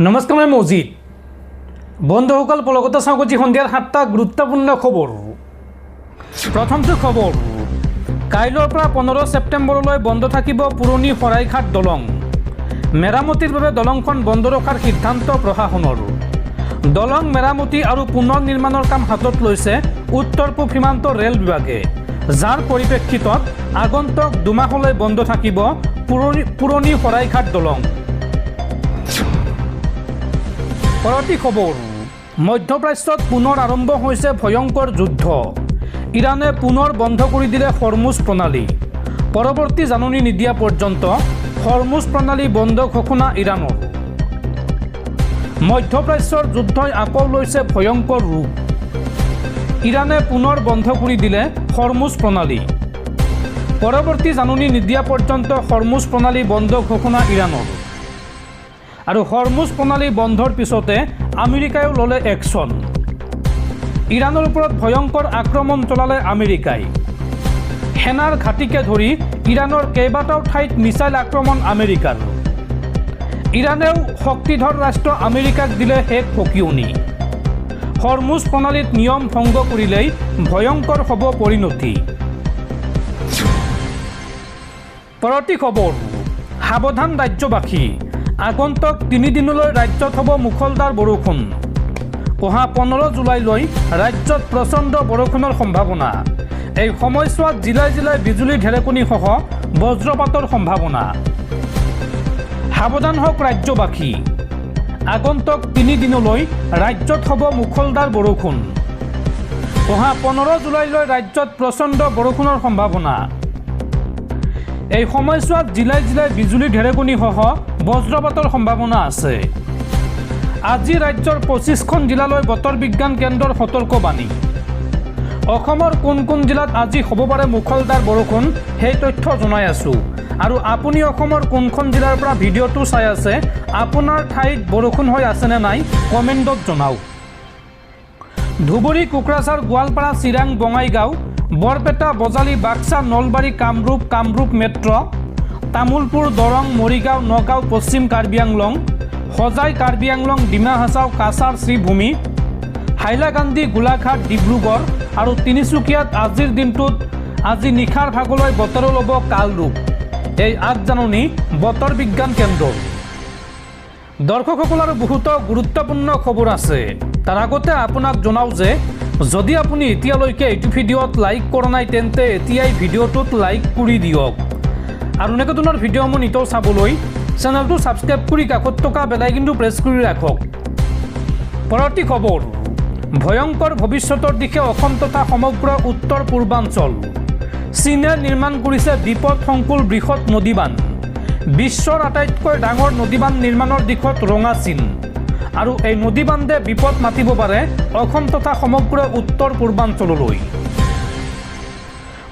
নমস্কাৰ, মই মজিদ। বন্ধুসকল, পলকতে চাওক আজি সন্ধিয়াৰ 7টা গুৰুত্বপূৰ্ণ খবৰ। প্ৰথমটো খবৰ, কাইলৈৰ পৰা 15 ছেপ্টেম্বৰলৈ বন্ধ থাকিব পুৰণি শৰাইঘাট দলং। মেৰামতিৰ বাবে দলংখন বন্ধ ৰখাৰ সিদ্ধান্ত প্ৰশাসনৰ। দলং মেৰামতি আৰু পুনৰ নিৰ্মাণৰ কাম হাতত লৈছে উত্তৰ পূব সীমান্ত ৰেল বিভাগে, যাৰ পৰিপ্ৰেক্ষিতত আগন্তুক দুমাহলৈ বন্ধ থাকিব পুৰণি শৰাইঘাট দলং। পৰৱৰ্তী খবৰ, মধ্যপ্ৰাচ্যত পুনৰ আৰম্ভ হৈছে ভয়ংকৰ যুদ্ধ। ইৰাণে পুনৰ বন্ধ কৰি দিলে হৰমুজ প্ৰণালী। পৰৱৰ্তী জাননী নিদিয়া পৰ্যন্ত হৰমুজ প্ৰণালী বন্ধ ঘোষণা ইৰাণৰ। মধ্যপ্ৰাচ্যৰ যুদ্ধই আকৌ লৈছে ভয়ংকৰ ৰূপ। ইৰাণে পুনৰ বন্ধ কৰি দিলে হৰমুজ প্ৰণালী। পৰৱৰ্তী জাননী নিদিয়া পৰ্যন্ত হৰমুজ প্ৰণালী বন্ধ ঘোষণা ইৰাণৰ। আৰু হৰমুজ প্ৰণালী বন্ধৰ পিছতে আমেৰিকায়ো ল'লে একশ্যন। ইৰাণৰ ওপৰত ভয়ংকৰ আক্ৰমণ চলালে আমেৰিকাই। সেনাৰ ঘাটিকে ধৰি ইৰাণৰ কেইবাটাও ঠাইত মিছাইল আক্ৰমণ আমেৰিকাৰ। ইৰাণেও শক্তিধৰ ৰাষ্ট্ৰ আমেৰিকাক দিলে শেষ সকিয়নি। হৰমুজ প্ৰণালীত নিয়ম ভংগ কৰিলেই ভয়ংকৰ হ'ব পৰিণতি। পৰৱৰ্তী খবৰ, সাৱধান ৰাজ্যবাসী। আগন্তুক 3 দিনলৈ ৰাজ্যত হ'ব মুখলধাৰ বৰষুণ। অহা 15 জুলাইলৈ ৰাজ্যত প্ৰচণ্ড বৰষুণৰ সম্ভাৱনা। এই সময়ছোৱাত জিলাই জিলাই বিজুলী ঢেৰেকণিসহ বজ্ৰপাতৰ সম্ভাৱনা। সাৱধান হওক ৰাজ্যবাসী। আগন্তুক 3 দিনলৈ ৰাজ্যত হ'ব মুখলধাৰ বৰষুণ। অহা 15 জুলাইলৈ ৰাজ্যত প্ৰচণ্ড বৰষুণৰ সম্ভাৱনা। এই সময়ছোৱাত জিলাই জিলাই বিজুলী ঢেৰেকণিসহ বজ্ৰপাতৰ সম্ভাৱনা আছে। আজি ৰাজ্যৰ 25খন জিলালৈ বতৰ বিজ্ঞান কেন্দ্ৰৰ সতৰ্কবাণী। অসমৰ কোন কোন জিলাত আজি হ'ব পাৰে মুখলধাৰ বৰষুণ, সেই তথ্য জনাই আছোঁ। আৰু আপুনি অসমৰ কোনখন জিলাৰ পৰা ভিডিঅ'টো চাই আছে, আপোনাৰ ঠাইত বৰষুণ হৈ আছেনে নাই কমেণ্টত জনাওক। ধুবুৰী, কোকৰাঝাৰ, গোৱালপাৰা, চিৰাং, বঙাইগাঁও, বৰপেটা, বজালী, বাক্সা, নলবাৰী, কামৰূপ মেট্ৰ', তামুলপুৰ, দৰং, মৰিগাঁও, নগাঁও, পশ্চিম কাৰ্বি আংলং, হোজাই, কাৰ্বি আংলং, ডিমা হাছাও, কাছাৰ, শ্ৰীভূমি, হাইলাকান্দি, গোলাঘাট, ডিব্ৰুগড় আৰু তিনিচুকীয়াত আজিৰ দিনটোত আজি নিশাৰ ভাগলৈ বতৰো ল'ব কাল ৰূপ। এই আগজাননী বতৰ বিজ্ঞান কেন্দ্ৰৰ। দৰ্শকসকল, আৰু বহুতো গুৰুত্বপূৰ্ণ খবৰ আছে। তাৰ আগতে আপোনাক জনাওঁ যে যদি আপুনি এতিয়ালৈকে এইটো ভিডিঅ'ত লাইক কৰা নাই, তেন্তে এতিয়াই ভিডিঅ'টোত লাইক কৰি দিয়ক। আৰু এনেকুৱা ধৰণৰ ভিডিঅ'সমূহ নিতৌ চাবলৈ চেনেলটো ছাবস্ক্ৰাইব কৰি কাষত থকা বেলাইকনটো প্ৰেছ কৰি ৰাখক। পৰৱৰ্তী খবৰ, ভয়ংকৰ ভৱিষ্যতৰ দিশে অসম তথা সমগ্ৰ উত্তৰ পূৰ্বাঞ্চল। চীনে নিৰ্মাণ কৰিছে বিপদসংকুল বৃহৎ নদীবান্ধ। বিশ্বৰ আটাইতকৈ ডাঙৰ নদীবান্ধ নিৰ্মাণৰ দিশত ৰঙা চীন। আৰু এই নদীবান্ধে বিপদ মাতিব পাৰে অসম তথা সমগ্ৰ উত্তৰ পূৰ্বাঞ্চললৈ।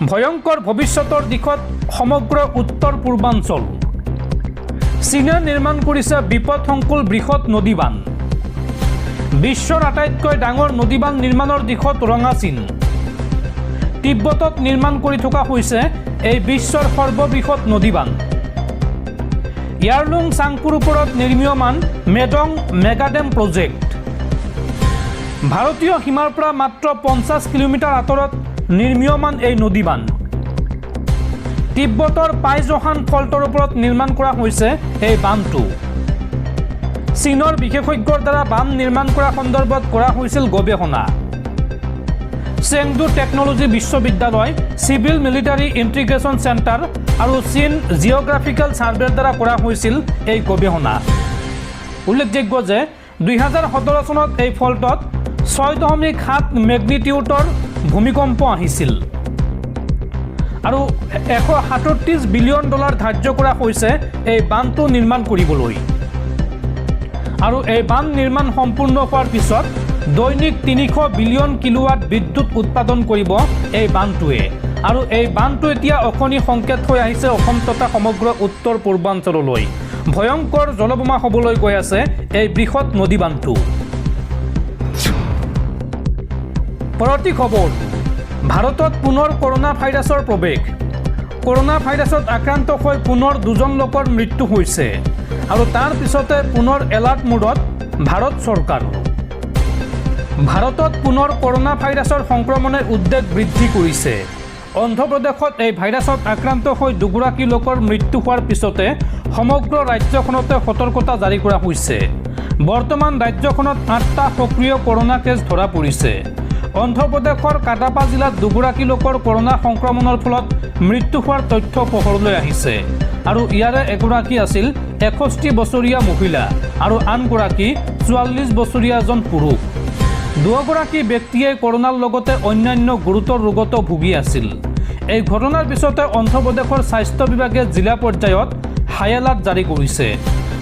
ভয়ংকৰ ভৱিষ্যতৰ দিশত সমগ্ৰ উত্তৰ পূৰ্বাঞ্চল। চীনে নিৰ্মাণ কৰিছে বিপদসংকুল বৃহৎ নদীবান্ধ। বিশ্বৰ আটাইতকৈ ডাঙৰ নদীবান্ধ নিৰ্মাণৰ দিশত ৰঙা চীন। তিব্বতত নিৰ্মাণ কৰি থকা হৈছে এই বিশ্বৰ সৰ্ববৃহৎ নদীবান্ধ। ইয়াৰলুং চাংপুৰ ওপৰত নিৰ্মীয়মান মেডং মেগাডেম প্ৰজেক্ট। ভাৰতীয় সীমাৰ পৰা মাত্ৰ 50 কিলোমিটাৰ আঁতৰত নিৰ্মীয়মান এই নদীবান্ধ। তিব্বতৰ পাইজহান ফল্টৰ ওপৰত নিৰ্মাণ কৰা হৈছে এই বান্ধটো। চীনৰ বিশেষজ্ঞৰ দ্বাৰা বান্ধ নিৰ্মাণ কৰা সন্দৰ্ভত কৰা হৈছিল গৱেষণা। চেংডু টেকনলজি বিশ্ববিদ্যালয়, চিভিল মিলিটাৰী ইণ্টিগ্ৰেশ্যন চেণ্টাৰ আৰু চীন জিঅ'গ্ৰাফিকেল ছাৰ্ভেৰ দ্বাৰা কৰা হৈছিল এই গৱেষণা। উল্লেখযোগ্য যে 2017 চনত এই ফল্টত 6.7 মেগনিটিউডৰ ভূমিকম্প আহিছিল। আৰু $137 বিলিয়ন ধাৰ্য কৰা হৈছে এই বান্ধটো নিৰ্মাণ কৰিবলৈ। আৰু এই বান্ধ নিৰ্মাণ সম্পূৰ্ণ হোৱাৰ পিছত দৈনিক 300 বিলিয়ন কিলোৱাট বিদ্যুৎ উৎপাদন কৰিব এই বান্ধটোৱে। আৰু এই বান্ধটো এতিয়া অশনি সংকেত হৈ আহিছে অসম তথা সমগ্ৰ উত্তৰ পূৰ্বাঞ্চললৈ। ভয়ংকৰ জলবোমা হ'বলৈ গৈ আছে এই বৃহৎ নদী বান্ধটো। পৰৱৰ্তী খবৰ, ভাৰতত পুনৰ কৰোনা ভাইৰাছৰ প্ৰৱেশ। কৰোনা ভাইৰাছত আক্ৰান্ত হৈ পুনৰ 2জন লোকৰ মৃত্যু হৈছে আৰু তাৰ পিছতে পুনৰ এলাৰ্ট মোডত ভাৰত চৰকাৰ। ভাৰতত পুনৰ কৰোনা ভাইৰাছৰ সংক্ৰমণে উদ্বেগ বৃদ্ধি কৰিছে। অন্ধ্ৰপ্ৰদেশত এই ভাইৰাছত আক্ৰান্ত হৈ 2গৰাকী লোকৰ মৃত্যু হোৱাৰ পিছতে সমগ্ৰ ৰাজ্যখনতে সতৰ্কতা জাৰি কৰা হৈছে। বৰ্তমান ৰাজ্যখনত 8টা সক্ৰিয় কৰোনা কেছ ধৰা পৰিছে। অন্ধ্ৰপ্ৰদেশৰ কাটাপা জিলাত 2গৰাকী লোকৰ কৰোনা সংক্ৰমণৰ ফলত মৃত্যু হোৱাৰ তথ্য পোহৰলৈ আহিছে আৰু ইয়াৰে এগৰাকী আছিল 61 বছৰীয়া মহিলা আৰু আনগৰাকী 44 বছৰীয়া এজন পুৰুষ। দুয়োগৰাকী ব্যক্তিয়ে কৰোনাৰ লগতে অন্যান্য গুৰুতৰ ৰোগতো ভুগি আছিল। এই ঘটনাৰ পিছতে অন্ধ্ৰপ্ৰদেশৰ স্বাস্থ্য বিভাগে জিলা পৰ্যায়ত হাই এলাৰ্ট জাৰি কৰিছে।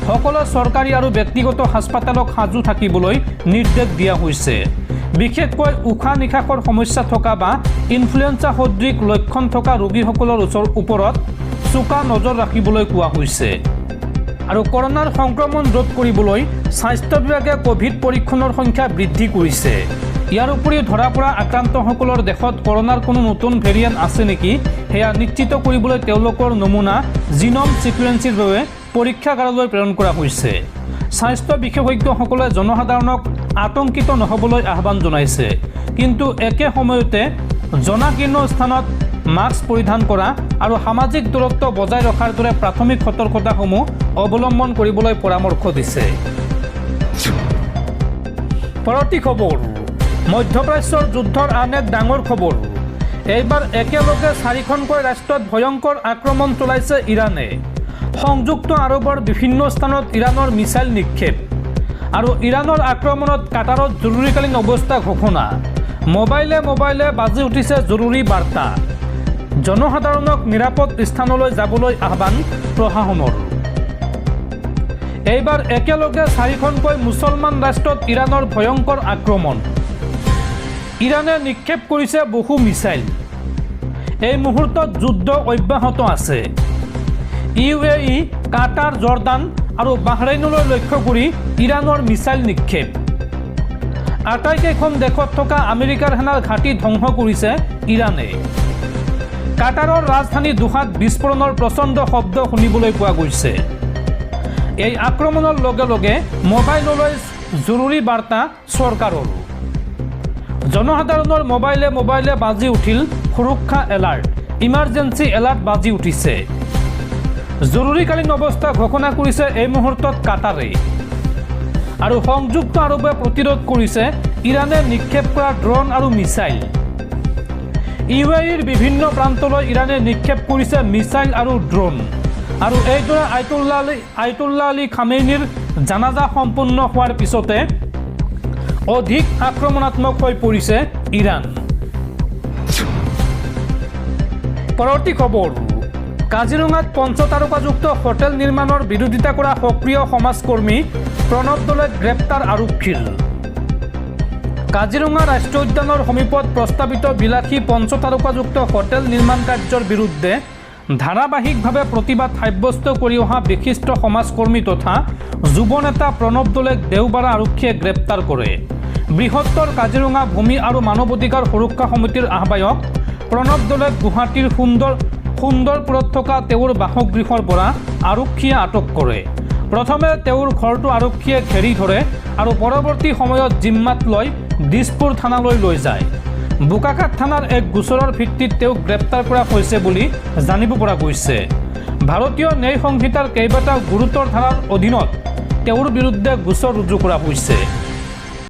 সকলো চৰকাৰী আৰু ব্যক্তিগত হাস্পতালক সাজু থাকিবলৈ নিৰ্দেশ দিয়া হৈছে। বিশেষকৈ উশাহ নিশাহৰ সমস্যা থকা বা ইনফ্লুৱেঞ্জা সদৃশ লক্ষণ থকা ৰোগীসকলৰ ওপৰত চোকা নজৰ ৰাখিবলৈ কোৱা হৈছে। আৰু কৰোনাৰ সংক্ৰমণ ৰোধ কৰিবলৈ স্বাস্থ্য বিভাগে কোভিড পৰীক্ষণৰ সংখ্যা বৃদ্ধি কৰিছে। ইয়াৰ উপৰিও ধৰা পৰা আক্ৰান্তসকলৰ দেশত কৰোনাৰ কোনো নতুন ভেৰিয়েণ্ট আছে নেকি সেয়া নিশ্চিত কৰিবলৈ তেওঁলোকৰ নমুনা জিনম ছিকুৱেন্সিৰ বাবে পৰীক্ষাগাৰলৈ প্ৰেৰণ কৰা হৈছে। স্বাস্থ্য বিশেষজ্ঞসকলে জনসাধাৰণক আতংকিত নহবলৈ আহ্বান জনাইছে, কিন্তু একে সময়তে জনাকীৰ্ণ স্থানত মাস্ক পৰিধান কৰা আৰু সামাজিক দূৰত্ব বজাই ৰখাৰ দৰে প্ৰাথমিক সতৰ্কতাসমূহ অৱলম্বন কৰিবলৈ পৰামৰ্শ দিছে। পৰৱৰ্তী খবৰ, মধ্যপ্ৰাচ্যৰ যুদ্ধৰ আন এক ডাঙৰ খবৰ। এইবাৰ একেলগে 4খনকৈ ৰাষ্ট্ৰত ভয়ংকৰ আক্ৰমণ চলাইছে ইৰাণে। সংযুক্ত আৰৱৰ বিভিন্ন স্থানত ইৰাণৰ মিছাইল নিক্ষেপ আৰু ইৰাণৰ আক্ৰমণত কাটাৰত জৰুৰীকালীন অৱস্থা ঘোষণা। মোবাইলে মোবাইলে বাজি উঠিছে জৰুৰী বাৰ্তা। জনসাধাৰণক নিৰাপদ স্থানলৈ যাবলৈ আহ্বান প্ৰশাসনৰ। এইবাৰ একেলগে 4খনকৈ মুছলমান ৰাষ্ট্ৰত ইৰাণৰ ভয়ংকৰ আক্ৰমণ। ইৰাণে নিক্ষেপ কৰিছে বহু মিছাইল। এই মুহূৰ্তত যুদ্ধ অব্যাহত আছে। UAE, কাটাৰ, জৰ্ডান আৰু বাহৰেইনলৈ লক্ষ্য কৰি ইৰাণৰ মিছাইল নিক্ষেপ। আটাইকেইখন দেশত থকা আমেৰিকাৰ সেনাৰ ঘাটি ধ্বংস কৰিছে ইৰাণে। কাটাৰৰ ৰাজধানী দোহাত বিস্ফোৰণৰ প্ৰচণ্ড শব্দ শুনিবলৈ পোৱা গৈছে। এই আক্ৰমণৰ লগে লগে মোবাইললৈ জৰুৰী বাৰ্তা চৰকাৰৰ। জনসাধাৰণৰ মোবাইলে মোবাইলে বাজি উঠিল সুৰক্ষা এলাৰ্ট, ইমাৰ্জেঞ্চি এলাৰ্ট বাজি উঠিছে। জৰুৰীকালীন অৱস্থা ঘোষণা কৰিছে এই মুহূৰ্তত কাটাৰে। আৰু সংযুক্ত আৰৱে প্ৰতিৰোধ কৰিছে ইৰাণে নিক্ষেপ কৰা ড্ৰোন আৰু মিছাইল। UAEৰ বিভিন্ন প্ৰান্তলৈ ইৰাণে নিক্ষেপ কৰিছে মিছাইল আৰু ড্ৰোন। আৰু এইদৰে আয়তুল্লাহ আলী খামেইনিৰ জানাজা সম্পূৰ্ণ হোৱাৰ পিছতে অধিক আক্ৰমণাত্মক হৈ পৰিছে ইৰাণ। পৰৱৰ্তী খবৰ, কাজিৰঙাত পঞ্চতাৰকাযুক্ত হোটেল নিৰ্মাণৰ বিৰোধিতা কৰা সক্ৰিয় সমাজকৰ্মী প্ৰণৱ দলেক গ্ৰেপ্তাৰ আৰক্ষীৰ। কাজিৰঙা ৰাষ্ট্ৰীয় উদ্যানৰ সমীপত প্ৰস্তাৱিত বিলাসী পঞ্চতাৰকাযুক্ত হোটেল নিৰ্মাণ কাৰ্যৰ বিৰুদ্ধে ধাৰাবাহিকভাৱে প্ৰতিবাদ সাব্যস্ত কৰি অহা বিশিষ্ট সমাজকৰ্মী তথা যুৱ নেতা প্ৰণৱ দলেক দেওবাৰে আৰক্ষীয়ে গ্ৰেপ্তাৰ কৰে। বৃহত্তৰ কাজিৰঙা ভূমি আৰু মানৱ অধিকাৰ সুৰক্ষা সমিতিৰ আহ্বায়ক প্ৰণৱ দলেক গুৱাহাটীৰ সুন্দৰপুৰত থকা তেওঁৰ বাসগৃহৰ পৰা আৰক্ষীয়ে আটক কৰে। প্ৰথমে তেওঁৰ ঘৰটো আৰক্ষীয়ে ঘেৰি ধৰে আৰু পৰৱৰ্তী সময়ত জিম্মাত লৈ দিছপুৰ থানালৈ লৈ যায়। বোকাখাট থানাৰ এক গোচৰৰ ভিত্তিত তেওঁক গ্ৰেপ্তাৰ কৰা হৈছে বুলি জানিব পৰা গৈছে। ভাৰতীয় ন্যায় সংহিতাৰ কেইবাটাও গুৰুতৰ ধাৰাৰ অধীনত তেওঁৰ বিৰুদ্ধে গোচৰ ৰুজু কৰা হৈছে।